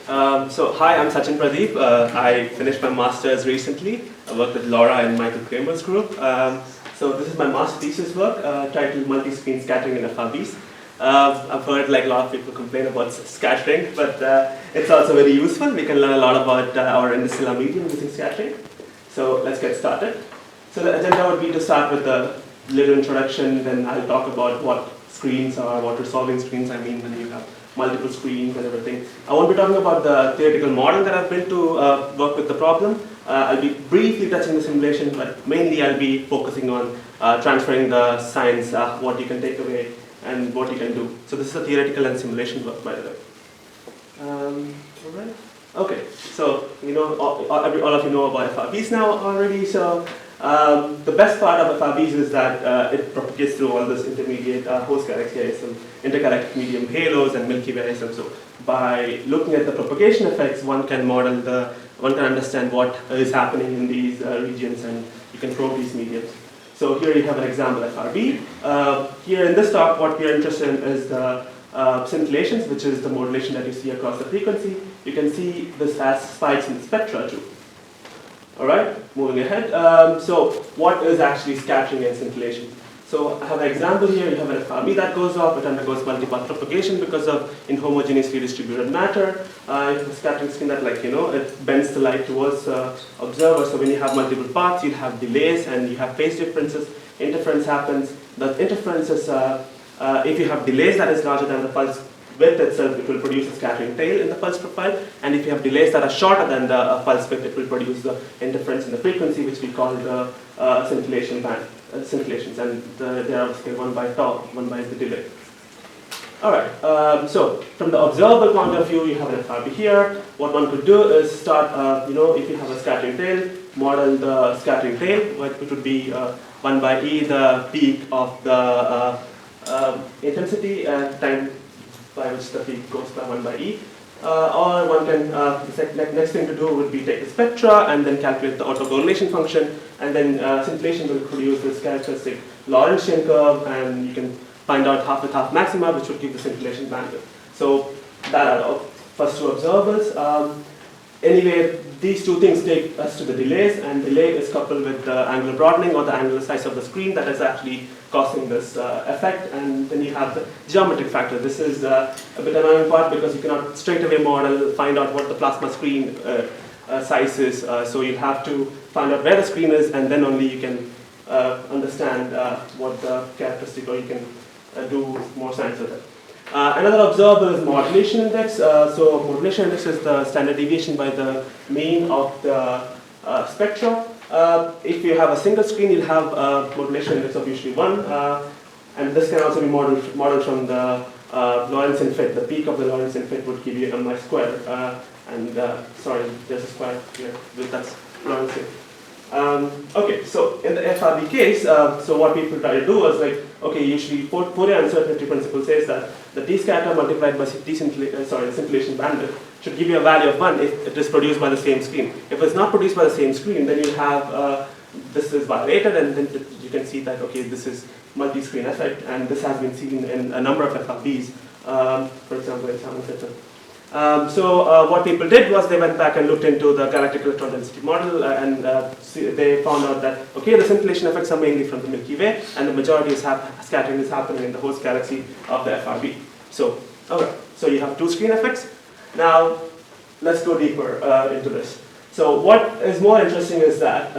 Hi, I'm Sachin Pradeep. I finished my master's recently. I worked with Laura and Michael Kramer's group. So this is my master thesis work titled Multi-Screen Scattering in FRBs. I've heard like a lot of people complain about scattering, but it's also very useful. We can learn a lot about our interstellar medium using scattering. So let's get started. So the agenda would be to start with a little introduction, then I'll talk about what screens are, what resolving screens I mean when you have multiple screens and everything. I won't be talking about the theoretical model that I've built to work with the problem. I'll be briefly touching the simulation, but mainly I'll be focusing on transferring the science, what you can take away and what you can do. So this is a theoretical and simulation work, by the way. All right. Okay, so you know all of you know about FRBs now already. So the best part of FRBs is that it propagates through all this intermediate host galaxy ISM, intergalactic medium halos, and Milky Way ISM. So by looking at the propagation effects, one can understand what is happening in these regions, and you can probe these mediums. So here you have an example FRB. Here in this talk, what we are interested in is the scintillations, which is the modulation that you see across the frequency. You can see this has spikes in the spectra too. All right, moving ahead. So what is actually scattering and scintillation? So I have an example here. You have an FRB that goes off. It undergoes multipath propagation because of inhomogeneously distributed matter. The scattering screen that, like, it bends the light towards observer. So when you have multiple paths, you have delays and you have phase differences. Interference happens. The interference is, if you have delays that is larger than the pulse width itself, it will produce a scattering tail in the pulse profile, and if you have delays that are shorter than the pulse width, it will produce the interference in the frequency, which we call the scintillation band, scintillations, and they are of scale 1 by tau, 1 by the delay. All right, so from the observable point of view, you have an FRB here. What one could do is start, if you have a scattering tail, model the scattering tail, which would be 1 by E, the peak of the intensity, and time by which the peak goes by 1 by E. Or one can, the next thing to do would be take the spectra and then calculate the autocorrelation function, and then scintillation will produce this characteristic Lorentzian curve, and you can find out half with half maxima, which would give the scintillation bandwidth. So that are the first two observables. Anyway, these two things take us to the delays, and delay is coupled with the angular broadening or the angular size of the screen that is actually causing this effect, and then you have the geometric factor. This is a bit annoying part because you cannot straight away model, find out what the plasma screen size is, so you have to find out where the screen is, and then only you can understand what the characteristic, or you can do more science with it. Another observable is modulation index. So modulation index is the standard deviation by the mean of the spectra. If you have a single screen, you'll have a modulation index of usually 1. And this can also be modeled from the Lorentzian fit. The peak of the Lorentzian fit would give you mi squared. Sorry, there's a square here. That's Lorentzian. Okay, so in the FRB case, so what people try to do is like, okay, usually Fourier uncertainty principle says that the t-scatter multiplied by scintillation bandwidth should give you a value of 1 if it is produced by the same screen. If it's not produced by the same screen, then you have, this is violated, and then you can see that, okay, this is multi-screen effect, and this has been seen in a number of FRBs, for example, in Sachin. What people did was they went back and looked into the galactic electron density model, and they found out that, okay, the scintillation effects are mainly from the Milky Way, and the majority of scattering is happening in the host galaxy of the FRB. So, okay, so you have two screen effects. Now, let's go deeper into this. So what is more interesting is that,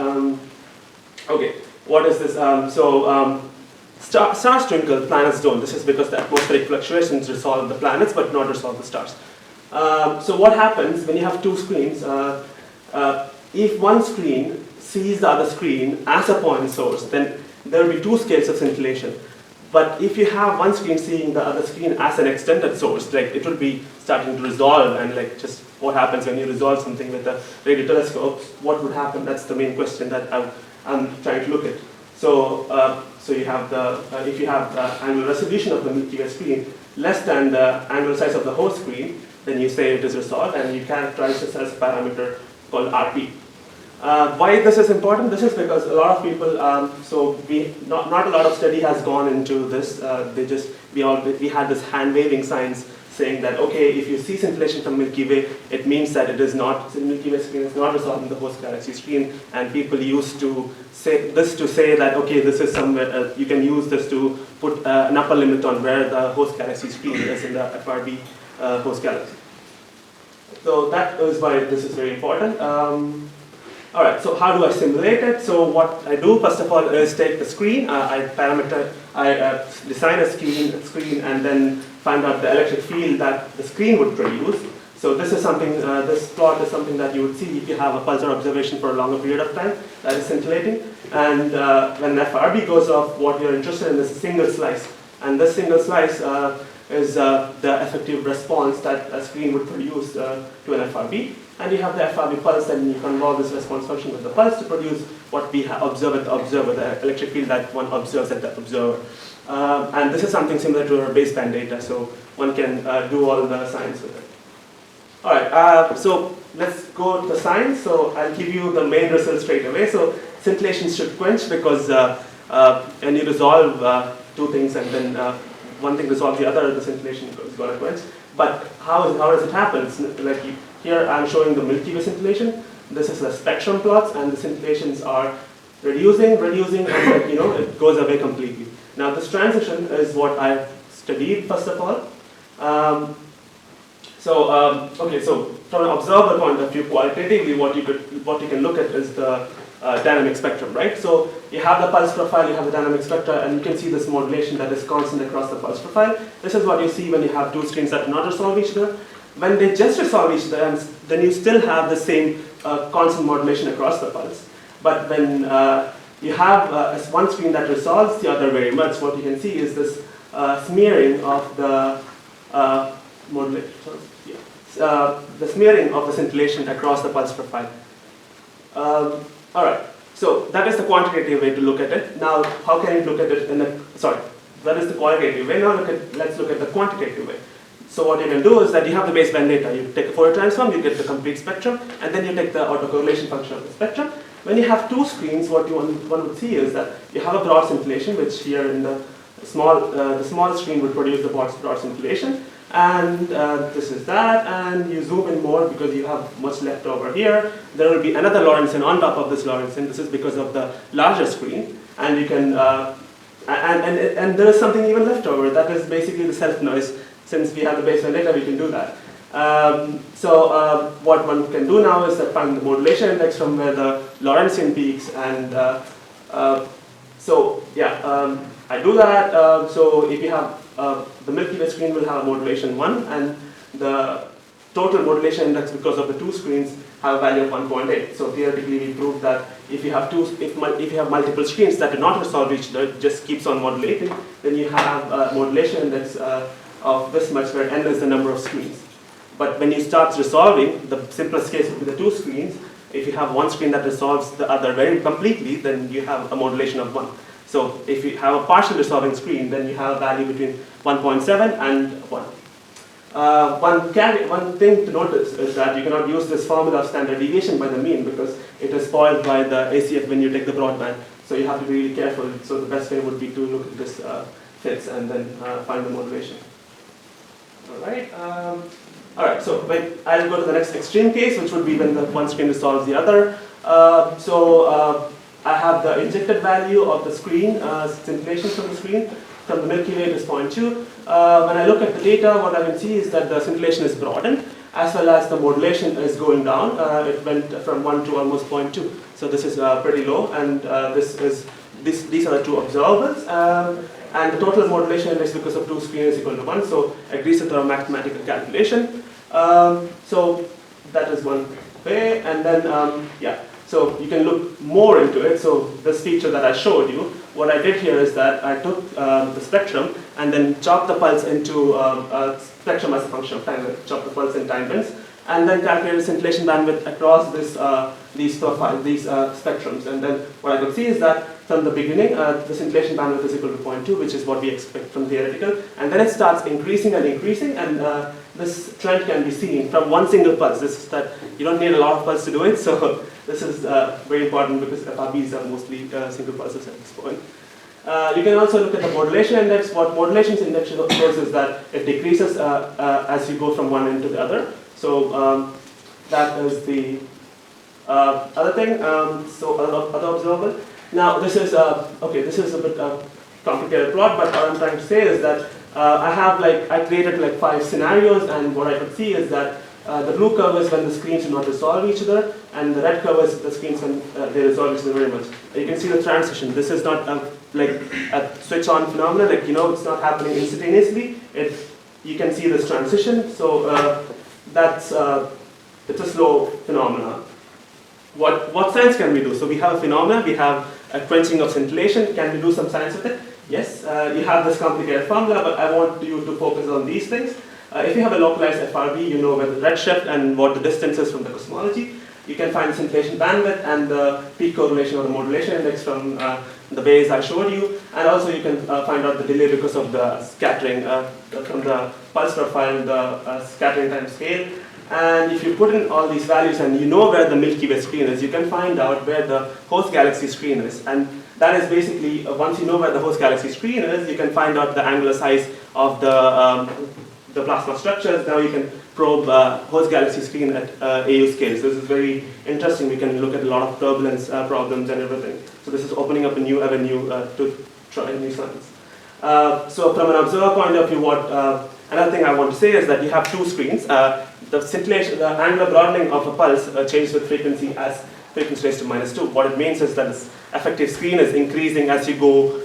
okay, what is this? Stars twinkle, planets don't. This is because the atmospheric fluctuations resolve the planets, but not resolve the stars. So what happens when you have two screens, if one screen sees the other screen as a point source, then there will be two scales of scintillation. But if you have one screen seeing the other screen as an extended source, like it will be starting to resolve, and like just what happens when you resolve something with a radio telescope, what would happen? That's the main question that I'm trying to look at. So, you have if you have the angular resolution of the Milky Way screen less than the angular size of the host screen, then you say it is resolved, and you characterize this as a parameter called RP. Why this is important? This is because a lot of people, not a lot of study has gone into this. We had this hand waving science saying that, okay, if you see scintillation from Milky Way, it means that it is not, the Milky Way screen is not resolved in the host galaxy screen, and people used to say this to say that, okay, this is somewhere, you can use this to put an upper limit on where the host galaxy screen is in the FRB host galaxy. So that is why this is very important. All right, so how do I simulate it? So what I do, first of all, is take the screen. I design a screen and then find out the electric field that the screen would produce. So this is something, this plot is something that you would see if you have a pulsar observation for a longer period of time that is scintillating. And when an FRB goes off, what you're interested in is a single slice. And this single slice is the effective response that a screen would produce to an FRB. And you have the FRB pulse, and you convolve this response function with the pulse to produce what we observe at the observer, the electric field that one observes at the observer. And this is something similar to our baseband data, so one can do all the science with it. All right, so let's go to the science. So I'll give you the main results straight away. So scintillation should quench because when you resolve two things and then one thing resolves the other, the scintillation is going to quench. But how does it happen? Like here I'm showing the Milky Way scintillation. This is the spectrum plots, and the scintillations are reducing, and then, it goes away completely. Now this transition is what I've studied first of all. Okay, so from an observer point of view, qualitatively, what you can look at is the dynamic spectrum, right? So you have the pulse profile, you have the dynamic spectra, and you can see this modulation that is constant across the pulse profile. This is what you see when you have two screens that do not resolve each other. When they just resolve each other, then you still have the same constant modulation across the pulse. But when you have one screen that resolves the other very much, what you can see is this smearing of the the smearing of the scintillation across the pulse profile. All right, so that is the quantitative way to look at it. Now, how can you look at it that is the qualitative way. Now let's look at the quantitative way. So what you can do is that you have the baseband data. You take a Fourier transform, you get the complete spectrum, and then you take the autocorrelation function of the spectrum. When you have two screens, what one would see is that you have a broad scintillation, which here in the small screen would produce the broad scintillation. And this is that, and you zoom in more because you have much left over here. There will be another Lorentzian on top of this Lorentzian. This is because of the larger screen, and you can and there is something even left over. That is basically the self noise. Since we have the baseband data, we can do that. What one can do now is that find the modulation index from where the Lorentzian peaks, and I do that. So if you have the Milky Way screen will have a modulation 1, and the total modulation index because of the two screens have a value of 1.8. So theoretically, we proved that if you have if you have multiple screens that do not resolve each other, just keeps on modulating, then you have a modulation index of this much, where n is the number of screens. But when you start resolving, the simplest case would be the two screens. If you have one screen that resolves the other very completely, then you have a modulation of 1. So if you have a partial resolving screen, then you have a value between 1.7 and 1. One thing to notice is that you cannot use this formula of standard deviation by the mean because it is spoiled by the ACF when you take the broadband. So you have to be really careful. So the best way would be to look at this fits and then find the modulation. All right, so I'll go to the next extreme case, which would be when the one screen resolves the other. I have the injected value of the screen, scintillation from the screen, from the Milky Way it is 0.2. When I look at the data, what I can see is that the scintillation is broadened, as well as the modulation is going down. It went from 1 to almost 0.2. So this is pretty low, and these are the two observables. And the total modulation index because of two screens is equal to 1, so agrees with our mathematical calculation. So that is one way, and then so you can look more into it. So this feature that I showed you, what I did here is that I took the spectrum and then chopped the pulse into a spectrum as a function of time. I chopped the pulse in time bits, and then calculated scintillation bandwidth across these spectrums. And then what I could see is that from the beginning, the scintillation bandwidth is equal to 0.2, which is what we expect from theoretical. And then it starts increasing and increasing, and this trend can be seen from one single pulse. This is that you don't need a lot of pulse to do it, so this is very important because FRBs are mostly single pulses at this point. You can also look at the modulation index. What modulation index shows is that it decreases as you go from one end to the other. So that is the other thing. So other observable. Now this is okay. This is a bit complicated plot, but what I'm trying to say is that I created like 5 scenarios, and what I could see is that the blue curve is when the screens do not resolve each other, and the red curve is the screens when they resolve each other very much. You can see the transition. This is not like a switch-on phenomenon. Like it's not happening instantaneously. You can see this transition. So that's it's a slow phenomenon. What science can we do? So we have a phenomenon. We have a quenching of scintillation. Can we do some science with it? Yes. You have this complicated formula, but I want you to focus on these things. If you have a localized FRB, you know where the redshift and what the distance is from the cosmology. You can find the scintillation bandwidth and the peak correlation or the modulation index from the ways I showed you. And also you can find out the delay because of the scattering from the pulse profile, the scattering time scale. And if you put in all these values and you know where the Milky Way screen is, you can find out where the host galaxy screen is. And that is basically, once you know where the host galaxy screen is, you can find out the angular size of the plasma structures. Now you can probe host galaxy screen at AU scales. This is very interesting. We can look at a lot of turbulence problems and everything. So this is opening up a new avenue to try new science. So from an observer point of view, another thing I want to say is that you have 2 screens. The scintillation, the angular broadening of a pulse changes with frequency as frequency raised to -2. What it means is that this effective screen is increasing as you go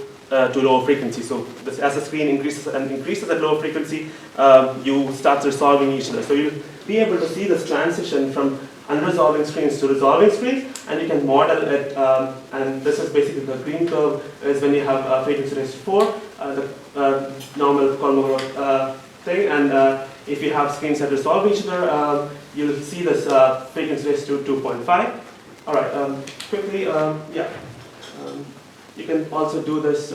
to lower frequency. So as the screen increases and increases at lower frequency, you start resolving each other. So you'll be able to see this transition from unresolving screens to resolving screens, and you can model it. And this is basically the green curve is when you have frequency raised to 4, the normal Kolmogorov thing. And if you have screens that resolve each other, you'll see this frequency raised to 2.5. All right, quickly, yeah. You can also do this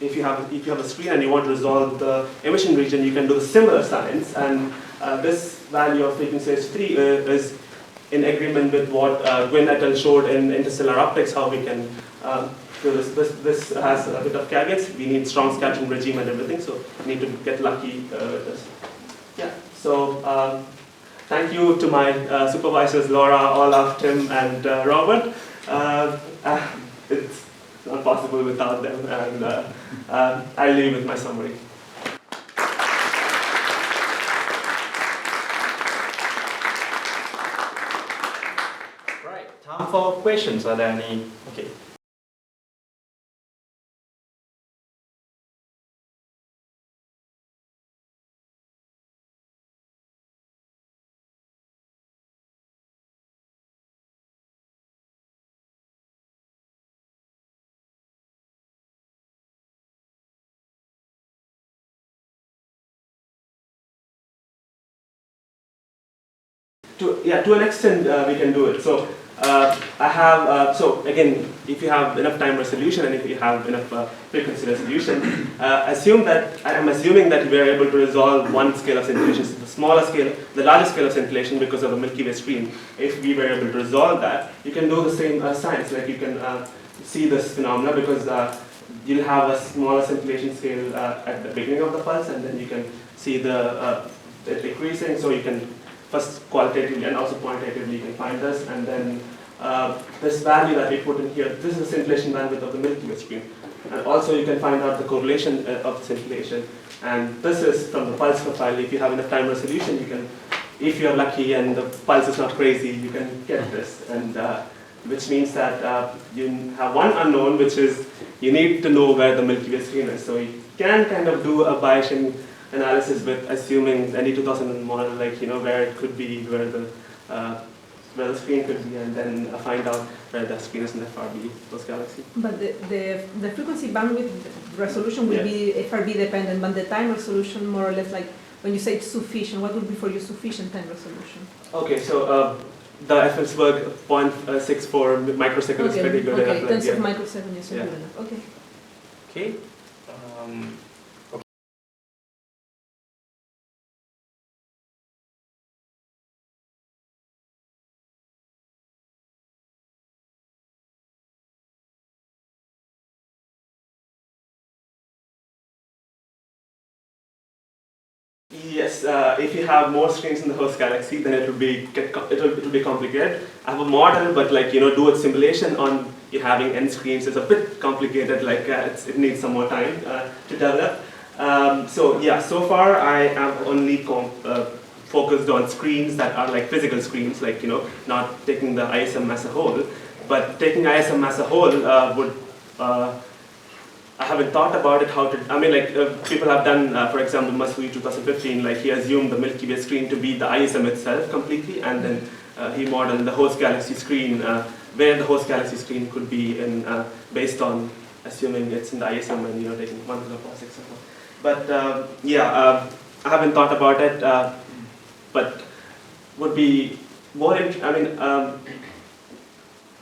if you have a screen and you want to resolve the emission region. You can do similar science, and this value of frequency raised to 3 is in agreement with what Gwynn et al. Showed in interstellar optics. How we can do this. This has a bit of caveats. We need strong scattering regime and everything, so we need to get lucky with this. Yeah. So. Thank you to my supervisors, Laura, Olaf, Tim, and Robert. It's not possible without them, and I'll leave with my summary. Right, time for questions. Are there any? Okay. To an extent, we can do it. So I have, so again, if you have enough time resolution and if you have enough frequency resolution, I'm assuming that we are able to resolve one scale of scintillation, so the smaller scale, the larger scale of scintillation because of the Milky Way screen. If we were able to resolve that, you can do the same science. Like you can see this phenomena because you'll have a smaller scintillation scale at the beginning of the pulse, and then you can see it decreasing. So you can first qualitatively and also quantitatively you can find this, and then this value that we put in here, this is the scintillation bandwidth of the Milky Way screen. And also you can find out the correlation of the scintillation, and this is from the pulse profile. If you have enough time resolution, you can, if you're lucky and the pulse is not crazy, you can get this, and which means that you have one unknown, which is you need to know where the Milky Way screen is. So you can kind of do a Bayesian analysis with assuming any 2000 model, like where it could be, where the screen could be, and then find out where the screen is in the FRB post galaxy. But the frequency bandwidth resolution will be FRB dependent, but the time resolution more or less, like when you say it's sufficient, what would be for you sufficient time resolution? Okay, so the Effelsberg 0.64 microsecond is pretty good. Okay, tens of microsecond is good enough. Okay. Okay. Yes, if you have more screens in the host galaxy, then it will be complicated. I have a model, but like do a simulation on you having n screens is a bit complicated. Like it needs some more time to develop. So yeah, so far I have only focused on screens that are like physical screens, like not taking the ISM as a whole. But taking ISM as a whole would I haven't thought about it how to. I mean, like people have done, for example, Masui 2015. Like he assumed the Milky Way screen to be the ISM itself completely, and then he modeled the host galaxy screen, where the host galaxy screen could be in based on assuming it's in the ISM and taking 1 kilopascal, etc. But yeah, I haven't thought about it. But would be more.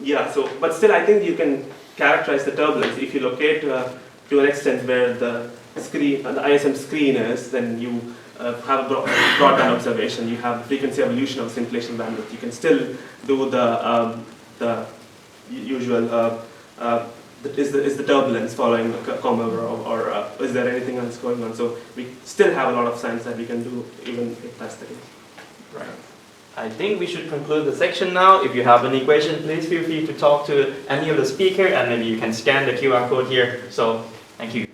Yeah. So, but still, I think you can characterize the turbulence if you locate to an extent where the screen, the ISM screen is. Then you have a broadband observation. You have the frequency evolution of scintillation bandwidth. You can still do the usual. Is the turbulence following a comma or is there anything else going on? So we still have a lot of science that we can do, even if that's the case. Right. I think we should conclude the section now. If you have any questions, please feel free to talk to any of the speakers, and maybe you can scan the QR code here. So, thank you.